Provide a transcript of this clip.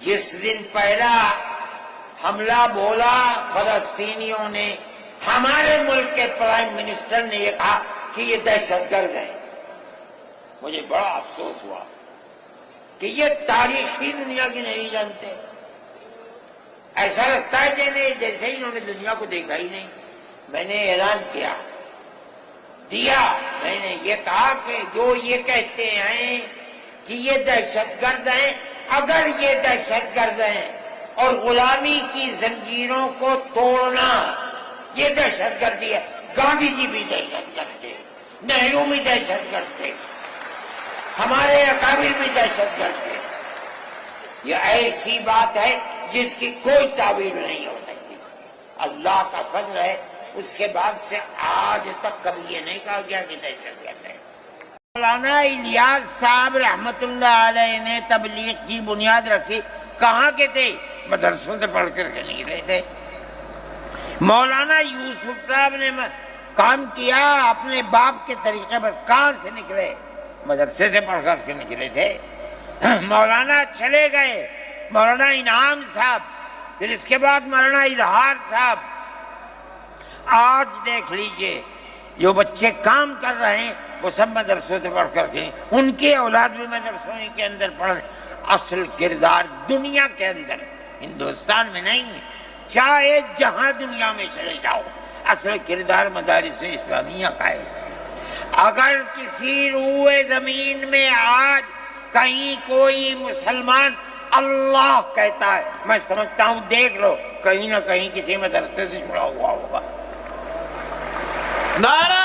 جس دن پہلا حملہ بولا فلسطینیوں نے، ہمارے ملک کے پرائم منسٹر نے یہ کہا کہ یہ دہشت گرد ہیں۔ مجھے بڑا افسوس ہوا کہ یہ تاریخ ہی دنیا کی نہیں جانتے۔ ایسا لگتا ہے جیسے ہی انہوں نے دنیا کو دیکھا ہی نہیں۔ میں نے اعلان دیا میں نے یہ کہا کہ جو یہ کہتے ہیں کہ یہ دہشت گرد ہیں، اگر یہ دہشت گرد ہیں اور غلامی کی زنجیروں کو توڑنا یہ دہشت گردی ہے، گاندھی جی بھی دہشت گرد تھے، نہرو بھی دہشت گرد تھے، ہمارے اکابر بھی دہشت گرد تھے۔ یہ ایسی بات ہے جس کی کوئی تعبیر نہیں ہو سکتی۔ اللہ کا فضل ہے، اس کے بعد سے آج تک کبھی یہ نہیں کہا گیا کہ دہشت گرد ہے۔ مولانا الیاس صاحب رحمت اللہ علیہ نے تبلیغ کی بنیاد رکھی، کہاں کے تھے؟ مدرسوں سے پڑھ کر کے نکلے تھے۔ مولانا یوسف صاحب نے کام کیا اپنے باپ کے طریقے پر، کہاں سے نکلے؟ مدرسے سے پڑھ کر کے نکلے تھے۔ مولانا چلے گئے، مولانا انعام صاحب، پھر اس کے بعد مولانا اظہار صاحب۔ آج دیکھ لیجئے جو بچے کام کر رہے ہیں وہ سب مدرسوں سے پڑھ کر کے، ان کی اولاد بھی مدرسوں کے اندر پڑھ رہے۔ اصل کردار دنیا کے اندر، ہندوستان میں نہیں، چاہے جہاں دنیا میں چلے جاؤ، اصل کردار مدارس اسلامیہ کا ہے۔ اگر کسی روئے زمین میں آج کہیں کوئی مسلمان اللہ کہتا ہے، میں سمجھتا ہوں دیکھ لو کہیں نہ کہیں کسی مدرسے سے جڑا ہوا ہوگا۔ نعرہ